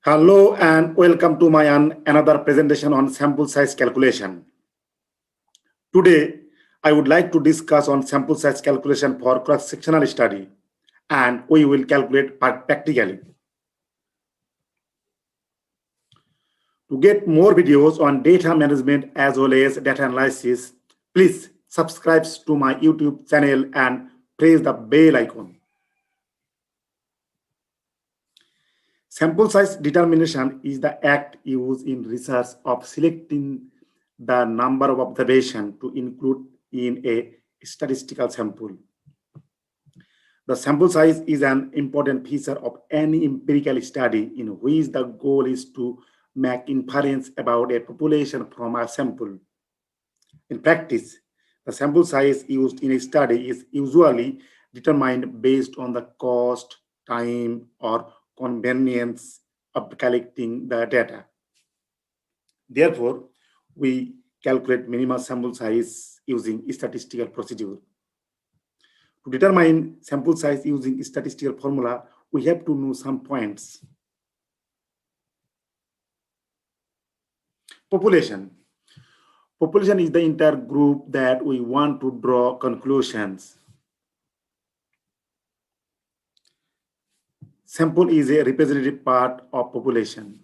Hello and welcome to my another presentation on sample size calculation. Today, I would like to discuss on sample size calculation for cross-sectional study, and we will calculate practically. To get more videos on data management as well as data analysis, please subscribe to my YouTube channel and press the bell icon. Sample size determination is the act used in research of selecting the number of observations to include in a statistical sample. The sample size is an important feature of any empirical study in which the goal is to make inference about a population from a sample. In practice, the sample size used in a study is usually determined based on the cost, time, or convenience of collecting the data. Therefore, we calculate minimum sample size using statistical procedure. To determine sample size using statistical formula, we have to know some points. Population. Population is the entire group that we want to draw conclusions. Sample is a representative part of population.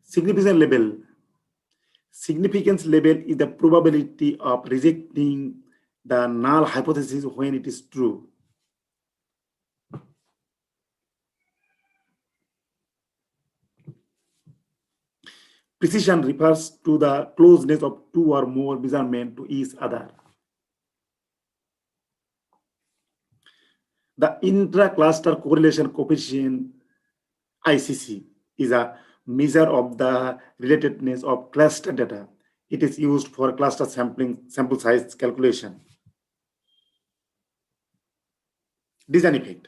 Significance level. Significance level is the probability of rejecting the null hypothesis when it is true. Precision refers to the closeness of two or more measurements to each other. The intra-cluster correlation coefficient, ICC, is a measure of the relatedness of cluster data. It is used for cluster sample size calculation. Design effect.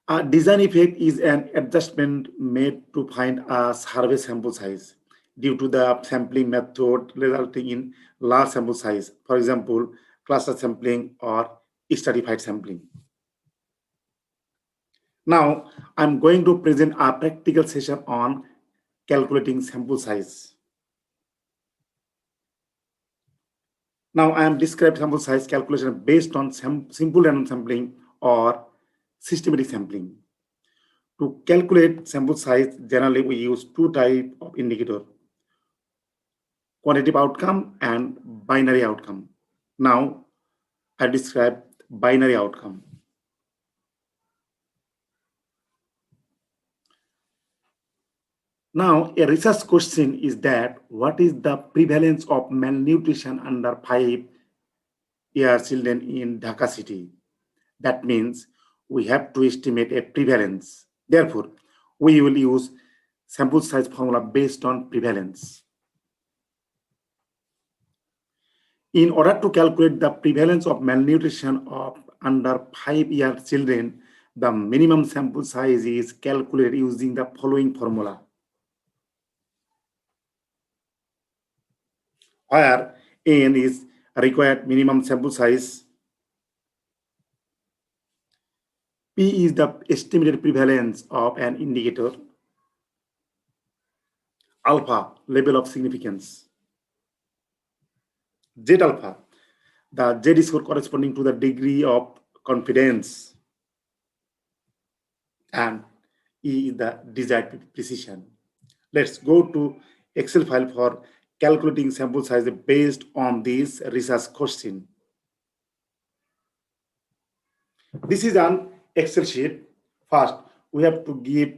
A design effect is an adjustment made to find a survey sample size due to the sampling method resulting in large sample size, for example, cluster sampling or stratified sampling. Now, I'm going to present a practical session on calculating sample size. Now, I am describing sample size calculation based on simple random sampling or systematic sampling. To calculate sample size, generally we use two types of indicator: quantitative outcome and binary outcome. Now, I describe binary outcome. Now, a research question is that what is the prevalence of malnutrition under 5-year children in Dhaka city? That means we have to estimate a prevalence. Therefore, we will use sample size formula based on prevalence. In order to calculate the prevalence of malnutrition of under 5-year children, the minimum sample size is calculated using the following formula, where n is required minimum sample size, p is the estimated prevalence of an indicator, alpha, level of significance, z alpha, the z score corresponding to the degree of confidence, and e is the desired precision. Let's go to Excel file for calculating sample size based on this research question. This is an Excel sheet. First, we have to give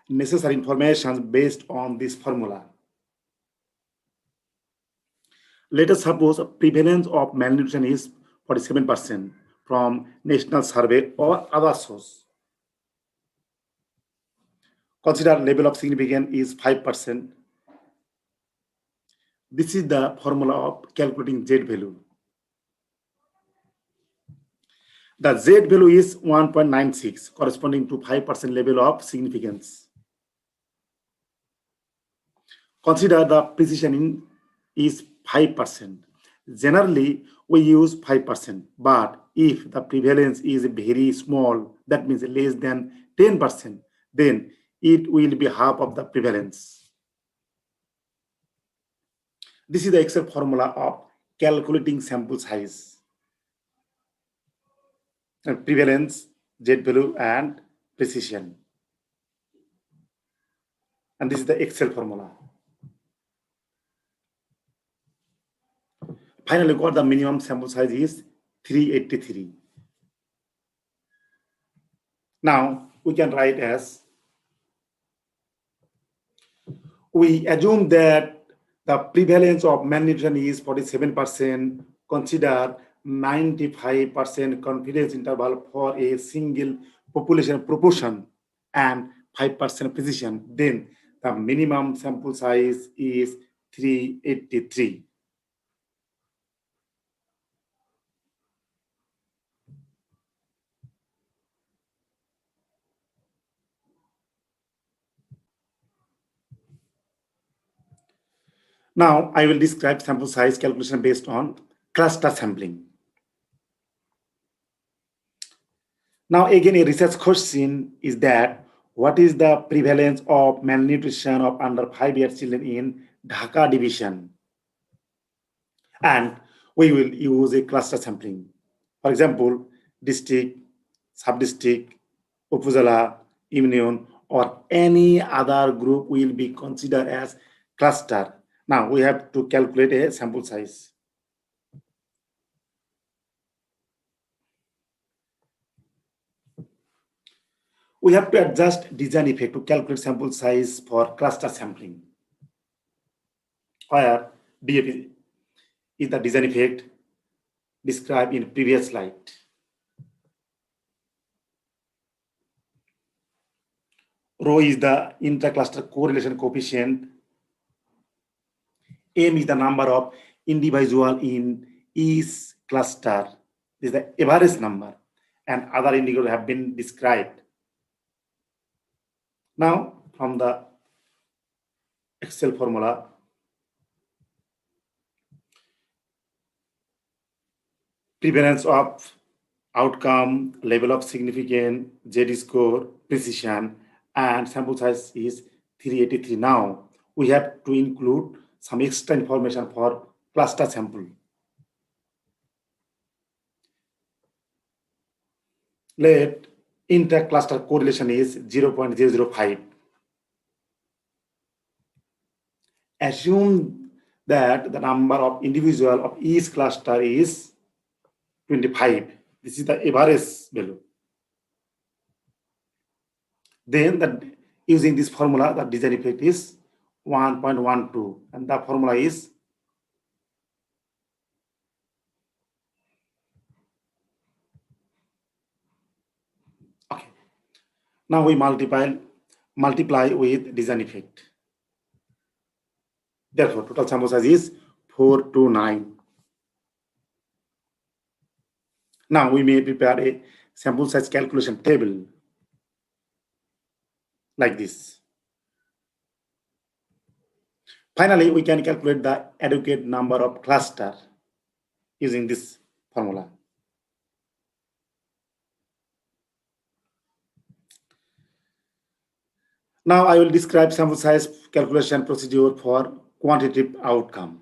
necessary information based on this formula. Let us suppose prevalence of malnutrition is 47% from national survey or other source. Consider level of significance is 5%. This is the formula of calculating Z value. The Z value is 1.96, corresponding to 5% level of significance. Consider the precision is 5%. Generally, we use 5%, but if the prevalence is very small, that means less than 10%, then it will be half of the prevalence. This is the Excel formula of calculating sample size, and prevalence, Z value, and precision. And this is the Excel formula. Finally, got the minimum sample size is 383. Now we can write as, we assume that the prevalence of malnutrition is 47%, consider 95% confidence interval for a single population proportion and 5% precision, then the minimum sample size is 383. Now I will describe sample size calculation based on cluster sampling. Now again, a research question is that what is the prevalence of malnutrition of under 5-year children in Dhaka division? And we will use a cluster sampling. For example, district, sub-district, Upazila, Union, or any other group will be considered as cluster. Now we have to calculate a sample size. We have to adjust design effect to calculate sample size for cluster sampling, where DF is the design effect described in previous slide. Rho is the intra-cluster correlation coefficient. M is the number of individual in each cluster. This is the average number, and other indicators have been described. Now, from the Excel formula, prevalence of outcome, level of significance, Z score, precision, and sample size is 383. Now, we have to include some extra information for cluster sample. Let inter-cluster correlation is 0.005. Assume that the number of individual of each cluster is 25. This is the average value. Then using this formula, the design effect is 1.12, and the formula is okay. Now we multiply with design effect. Therefore, total sample size is 429. Now we may prepare a sample size calculation table like this. Finally, we can calculate the adequate number of clusters using this formula. Now I will describe sample size calculation procedure for quantitative outcome.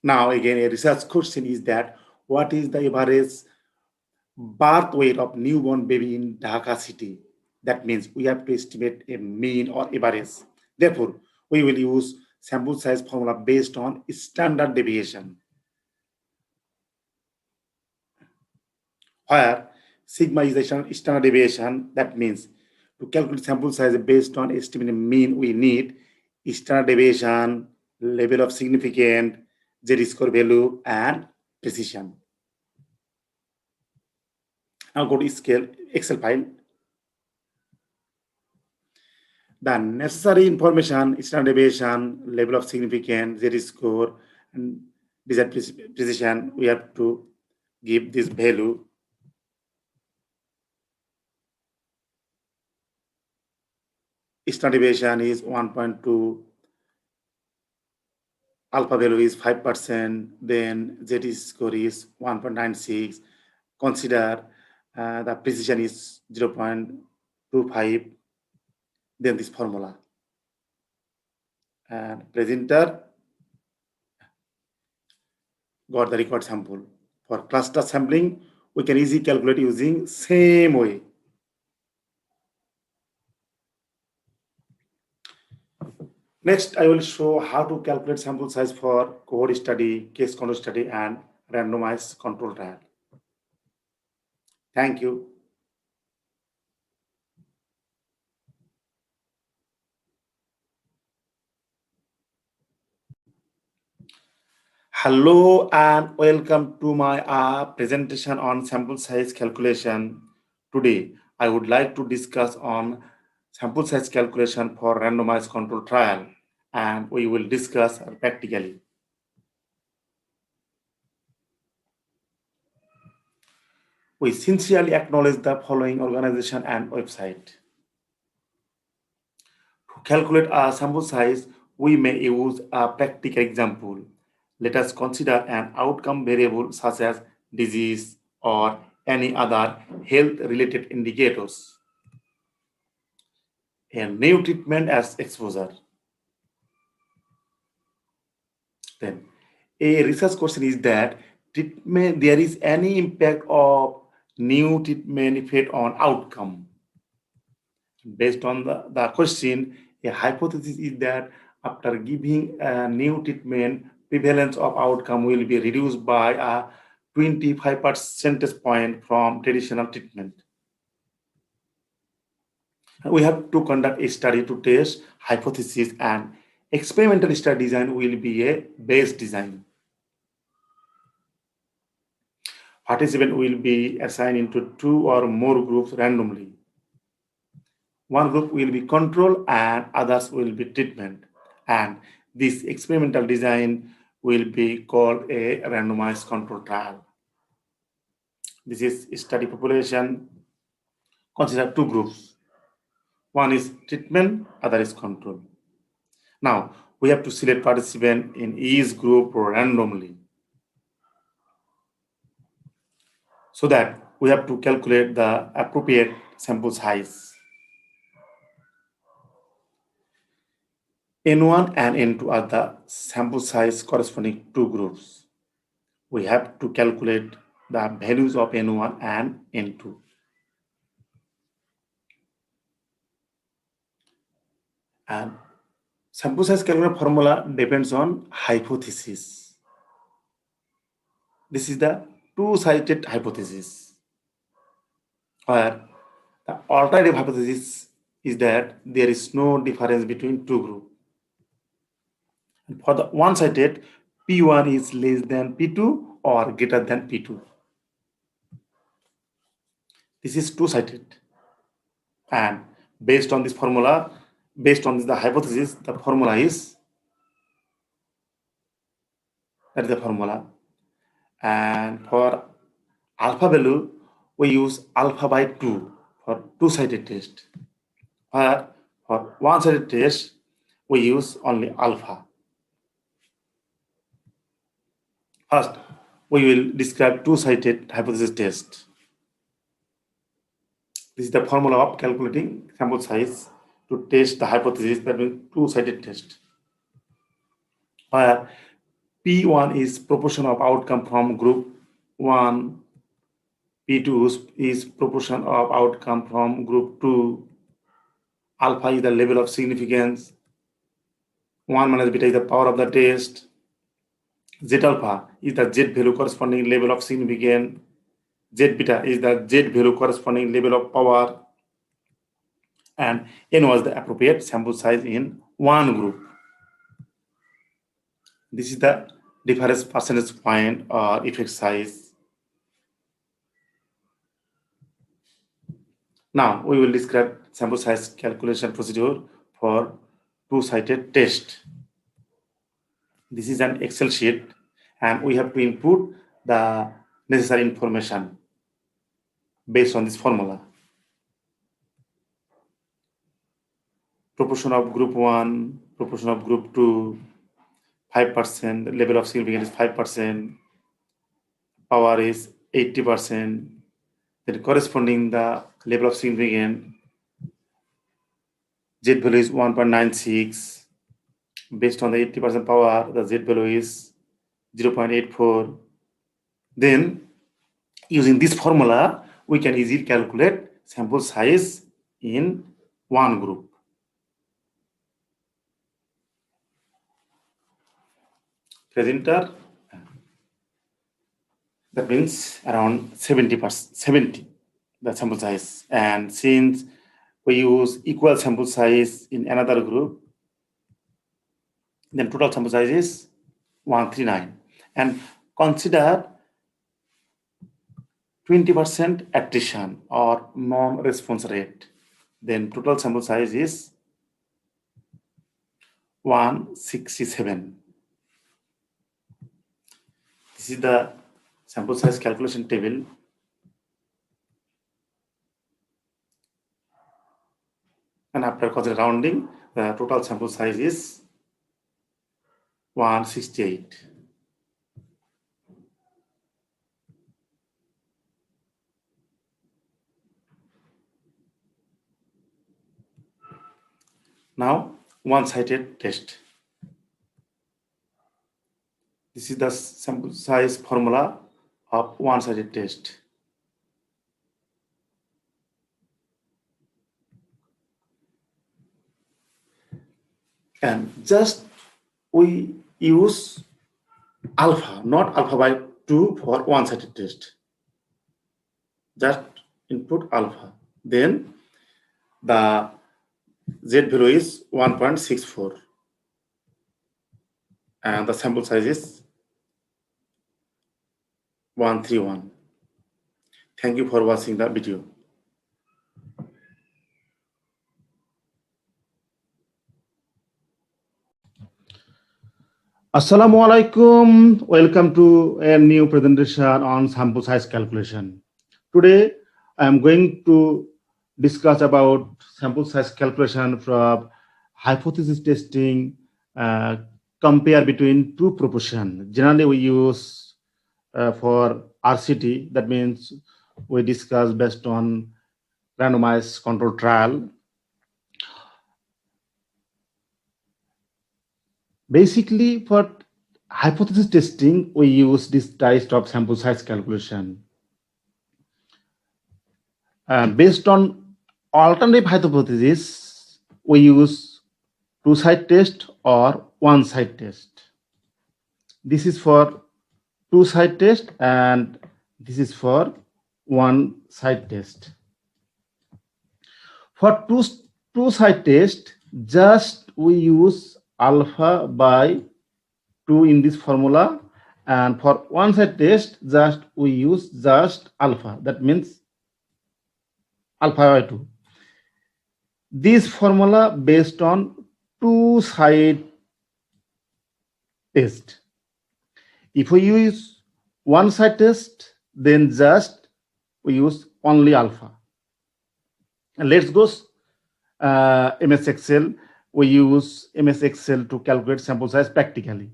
Now again, a research question is that what is the average birth weight of newborn baby in Dhaka city? That means we have to estimate a mean or average. Therefore, we will use sample size formula based on standard deviation, where sigma is the standard deviation. That means to calculate sample size based on estimated mean, we need standard deviation, level of significance, Z score value, and precision. Now go to scale Excel file. The necessary information, standard deviation, level of significance, Z score, and design precision, we have to give this value. Standard deviation is 1.2, alpha value is 5%, then Z score is 1.96. Consider the precision is 0.25, then this formula. And presenter got the required sample. For cluster sampling, we can easily calculate using same way. Next, I will show how to calculate sample size for cohort study, case control study, and randomized control trial. Thank you. Hello and welcome to my presentation on sample size calculation. Today, I would like to discuss on sample size calculation for randomized control trial, and we will discuss practically. We sincerely acknowledge the following organization and website. To calculate a sample size, we may use a practical example. Let us consider an outcome variable such as disease or any other health-related indicators. A new treatment as exposure. Then, a research question is that there is any impact of new treatment effect on outcome. Based on the question, a hypothesis is that after giving a new treatment, prevalence of outcome will be reduced by a 25 percentage point from traditional treatment. We have to conduct a study to test hypothesis, and experimental study design will be a base design. Participant will be assigned into 2 or more groups randomly. One group will be control and others will be treatment. And this experimental design will be called a randomized control trial. This is study population. Consider 2 groups. One is treatment, other is control. Now, we have to select participant in each group randomly. So that we have to calculate the appropriate sample size. N1 and N2 are the sample size corresponding to groups. We have to calculate the values of N1 and N2. And sample size calculation formula depends on hypothesis. This is the two-sided hypothesis, where the alternative hypothesis is that there is no difference between two groups. And for the one-sided, P1 is less than P2 or greater than P2. This is two-sided. And based on this formula, based on the hypothesis, the formula is, that is the formula. And for alpha value, we use alpha by 2 for two-sided test. Where for one-sided test, we use only alpha. First, we will describe two-sided hypothesis test. This is the formula of calculating sample size to test the hypothesis between two-sided test. Where P1 is proportion of outcome from group 1, P2 is proportion of outcome from group 2, alpha is the level of significance, 1 minus beta is the power of the test, Z alpha is the Z value corresponding level of significance, Z beta is the Z value corresponding level of power, and N was the appropriate sample size in one group. This is the difference percentage point or effect size. Now we will describe sample size calculation procedure for two-sided test. This is an Excel sheet, and we have to input the necessary information based on this formula. Proportion of group 1, proportion of group 2, 5%, level of significance is 5%, power is 80%, then corresponding the level of significance, Z value is 1.96. Based on the 80% power, the Z value is 0.84. Then, using this formula, we can easily calculate sample size in one group. Presenter, that means around 70%, the sample size. And since we use equal sample size in another group, then total sample size is 139. And consider 20% attrition or non-response rate. Then total sample size is 167. This is the sample size calculation table. And after consider rounding, the total sample size is 168. Now, one-sided test. This is the sample size formula of one-sided test. And just we use alpha, not alpha by 2 for one-sided test. Just input alpha. Then the Z value is 1.64. And the sample size is 131. Thank you for watching the video. Assalamu alaikum. Welcome to a new presentation on sample size calculation. Today, I am going to discuss about sample size calculation from hypothesis testing, compare between two proportions. Generally, we use for RCT, that means we discuss based on randomized control trial. Basically, for hypothesis testing, we use this type of sample size calculation. Based on alternative hypothesis, we use two-side test or one-side test. This is for two-side test and this is for one-side test. For two-side test, just we use alpha by 2 in this formula, and for one-side test, just we use just alpha. That means alpha by 2. This formula based on two-side test. If we use one-side test, then just we use only alpha. And let's go MS Excel. We use MS Excel to calculate sample size practically.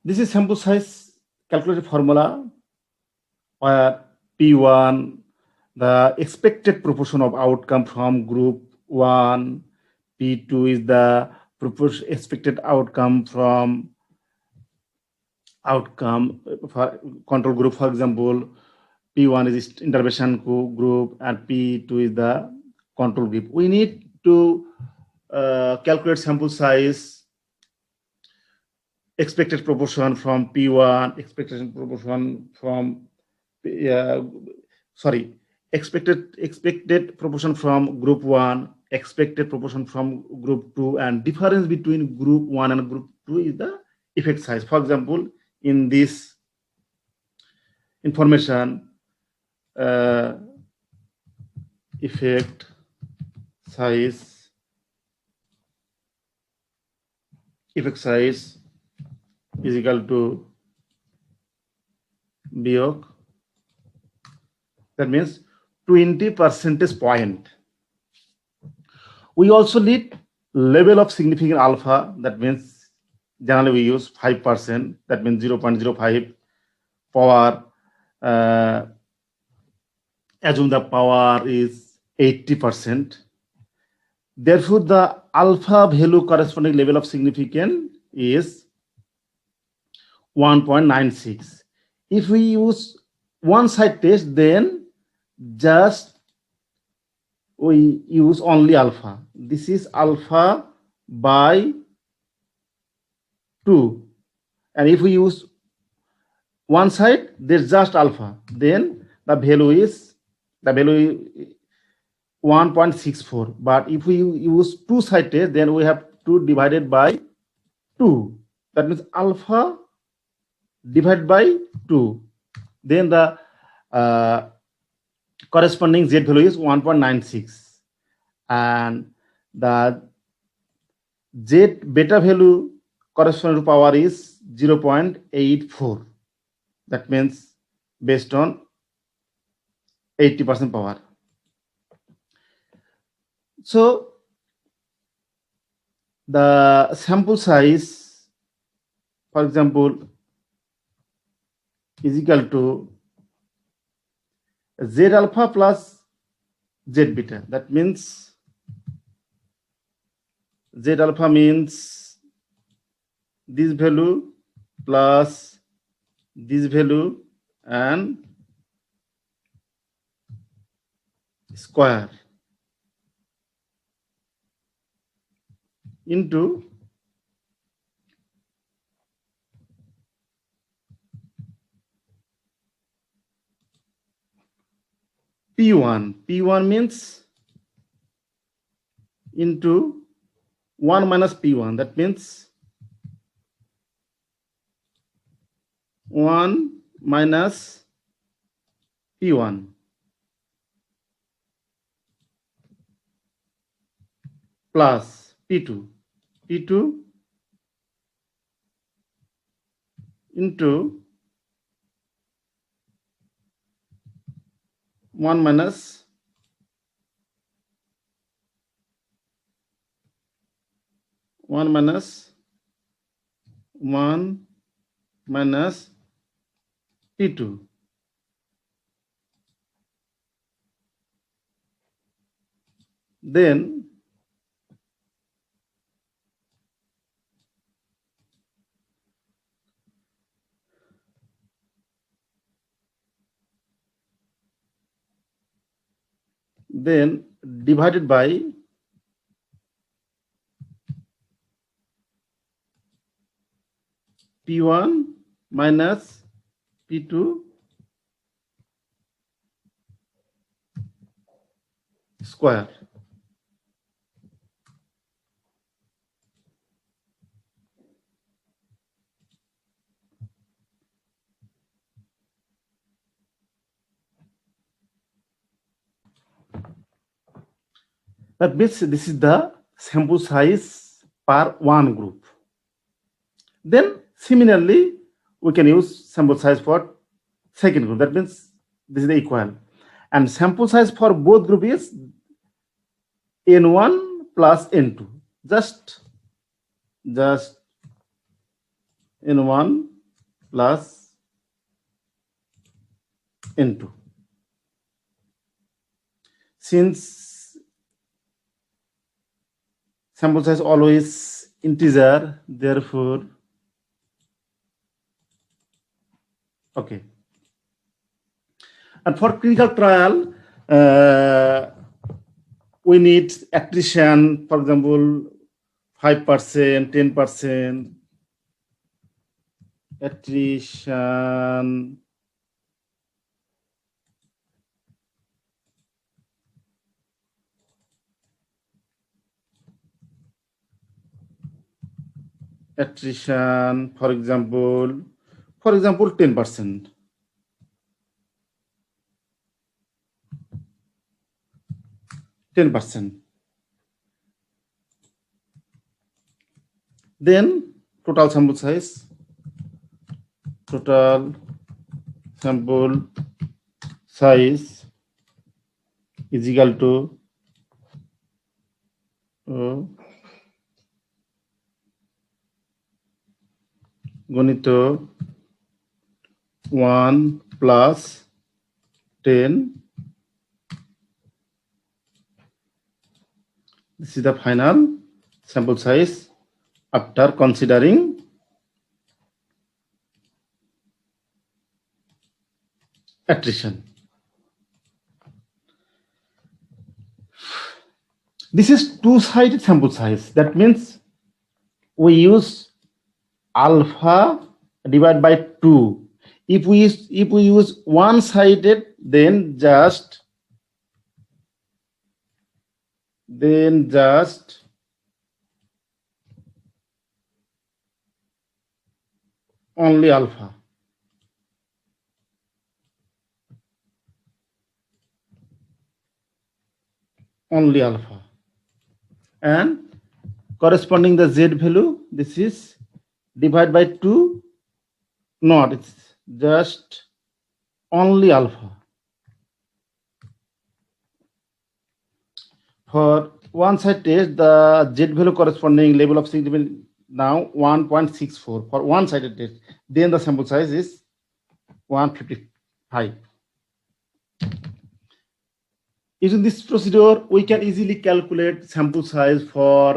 This is sample size calculation formula where P1, the expected proportion of outcome from group 1, P2 is the expected outcome from outcome for control group. For example, P1 is intervention group and P2 is the control group. We need to calculate sample size, expected proportion from P1, expected proportion from expected proportion from group 1, expected proportion from group 2, and difference between group 1 and group 2 is the effect size. For example, in this information, effect size is equal to বিয়োগ, that means 20 percentage point. We also need level of significant alpha, that means generally we use 5%, that means 0.05 power, assume the power is 80%. Therefore, the alpha value corresponding level of significance is 1.96. If we use one side test, then just we use only alpha. This is alpha by 2. And if we use one side, there's just alpha. Then the value is 1.64. But if we use two side test, then we have 2 divided by 2. That means alpha divided by 2. Then the corresponding Z value is 1.96. And the Z beta value corresponding to power is 0.84. That means based on 80% power. So the sample size, for example, is equal to Z alpha plus Z beta. That means Z alpha means this value plus this value and square into P1. P1 means into 1 minus P1. That means 1 minus P1 plus P2. P2 into 1 minus P2. Then divided by P1 minus P2 square. That means this is the sample size per one group. Then similarly, we can use sample size for second group. That means this is the equal. And sample size for both group is N1 plus N2. Just N1 plus N2. Since sample size always integer, therefore, okay. And for clinical trial, we need attrition, for example, 5%, 10%, attrition, for example, 10%. Then total sample size sample size is equal to গণিত 1 plus 10. This is the final sample size after considering attrition. This is two-sided sample size. That means we use alpha divided by 2. If we use one-sided, then just only alpha. Only alpha. And corresponding the z value, this is divided by 2. Not, it's just only alpha. For one side test, the z value corresponding level of significance now 1.64 for one-sided test. Then the sample size is 155. Using this procedure, we can easily calculate sample size for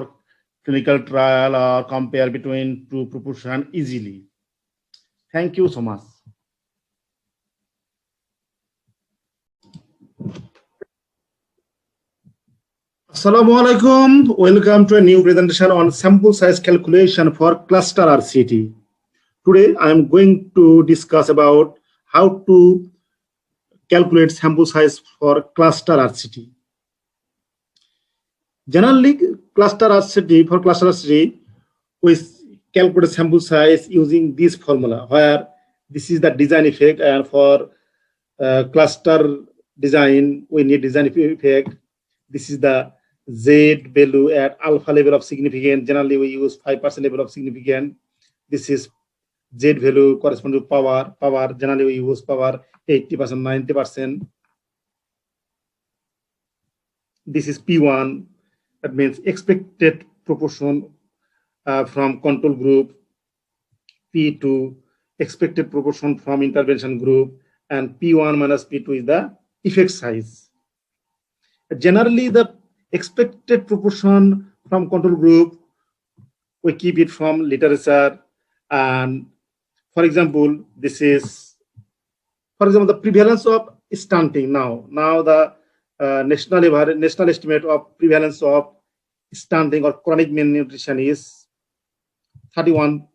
clinical trial or compare between two proportions easily. Thank you so much. Assalamu alaikum. Welcome to a new presentation on sample size calculation for cluster RCT. Today, I am going to discuss about how to calculate sample size for cluster RCT. Generally, cluster RCT, we calculate sample size using this formula, where this is the design effect, and for cluster design, we need design effect. This is the Z value at alpha level of significance. Generally, we use 5% level of significance. This is Z value corresponding to power. Generally, we use power 80%, 90%. This is P1. That means expected proportion from control group. P2, expected proportion from intervention group. And P1 minus P2 is the effect size. Generally, the expected proportion from control group, we keep it from literature. And for example, this is, for example, the prevalence of stunting. Now the national estimate of prevalence of stunting or chronic malnutrition is 31%.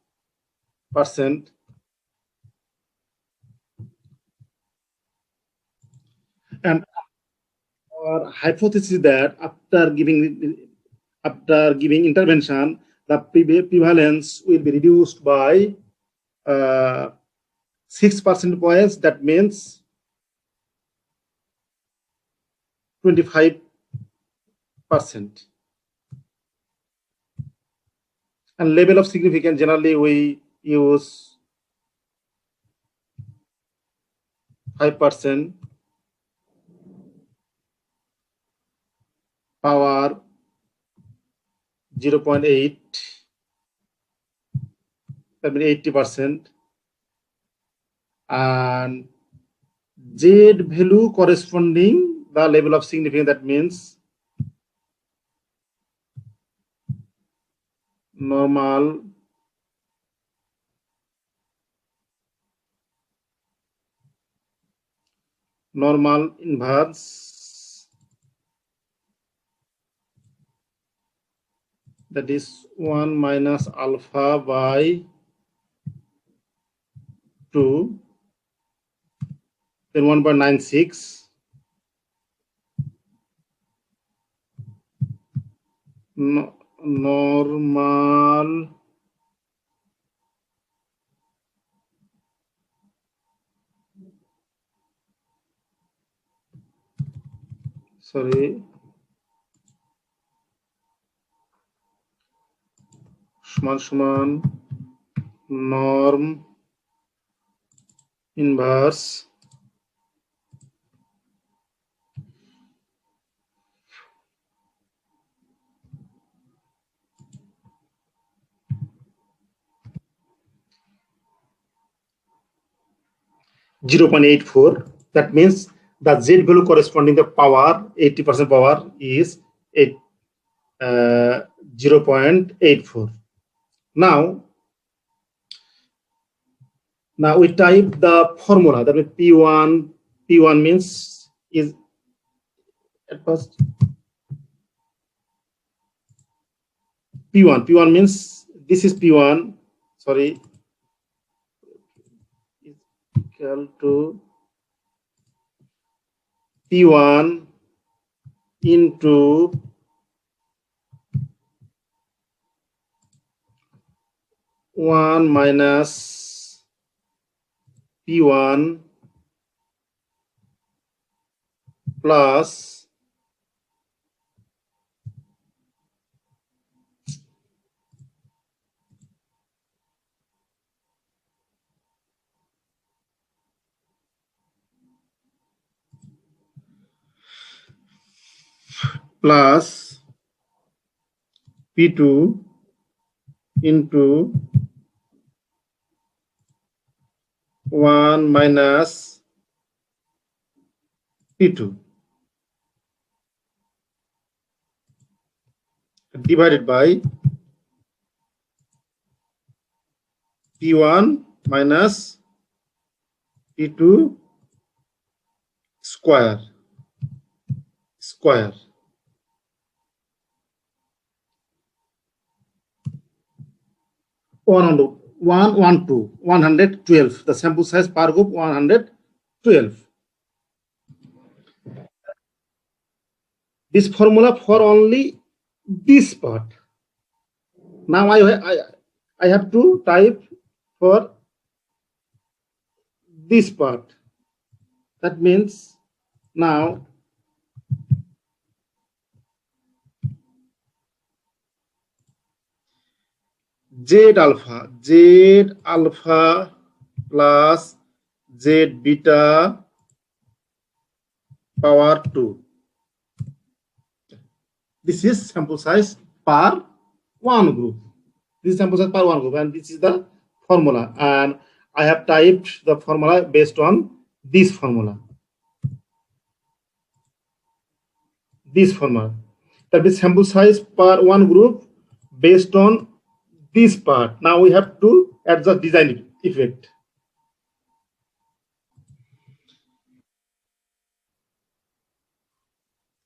And our hypothesis that after giving intervention, the prevalence will be reduced by 6% points. That means 25%. And level of significance, generally we use 5%. Power 0.8, that means 80%. And Z value corresponding the level of significance, that means normal, inverse, that is 1 minus alpha by 2, then 1.96. Normal সমান norm inverse 0.84. That means the Z value corresponding to power 80% power is 0.84. Now we type the formula. That means P1 means is at first P1 means this is P1, sorry, is equal to P1 into 1 minus P1 plus P2 into 1 minus P2 divided by P1 minus P2 square 112. The sample size per group 112. This formula for only this part. Now I have to type for this part. That means now Z alpha plus Z beta power 2. This is sample size per one group. This is sample size per one group, and this is the formula. And I have typed the formula based on this formula. That is sample size per one group based on this part. Now we have to adjust design effect.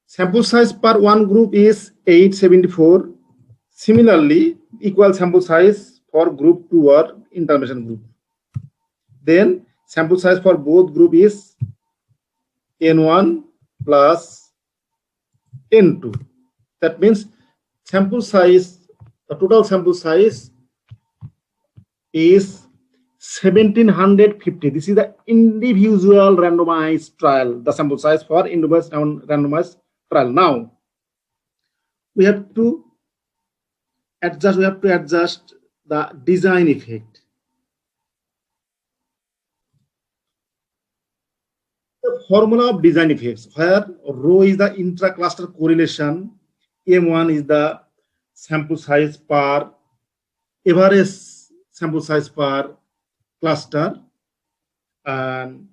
Sample size per one group is 874. Similarly, equal sample size for group 2 or intervention group. Then sample size for both group is N1 plus N2. That means sample size, the total sample size is 1750. This is the individual randomized trial, the sample size for individual randomized trial. Now we have to adjust the design effect. The formula of design effects, where rho is the intra-cluster correlation, M1 is the sample size per average sample size per cluster, and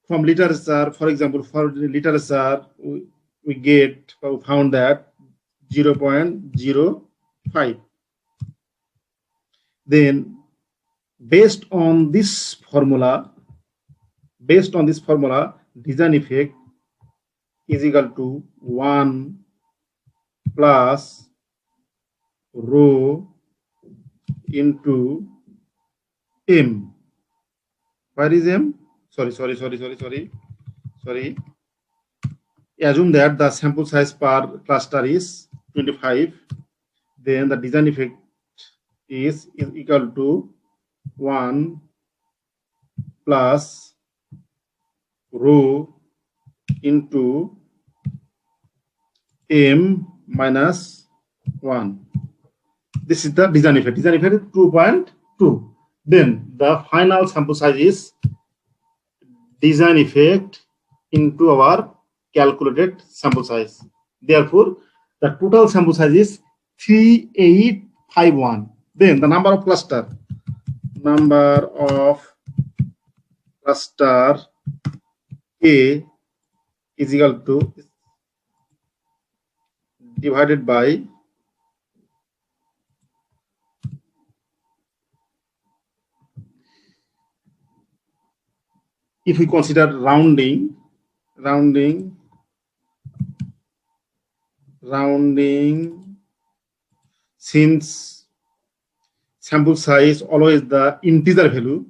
from literature, for example, for literature, we found that 0.05. Then based on this formula, design effect is equal to 1 plus rho into M. Where is M? Sorry. Assume that the sample size per cluster is 25. Then the design effect is equal to 1 plus rho into M minus 1. This is the design effect. Design effect is 2.2. Then the final sample size is design effect into our calculated sample size. Therefore, the total sample size is 3851. Then the number of cluster A is equal to divided by if we consider rounding, since sample size always the integer value,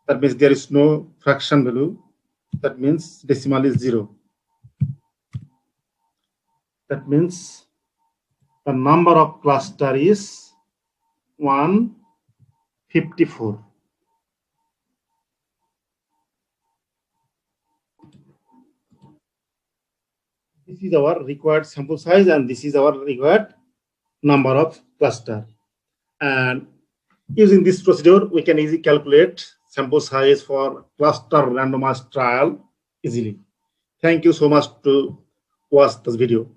that means there is no fraction value, that means decimal is 0. That means the number of cluster is 154. This is our required sample size and this is our required number of cluster. And using this procedure, we can easily calculate sample size for cluster randomized trial easily. Thank you so much to watch this video.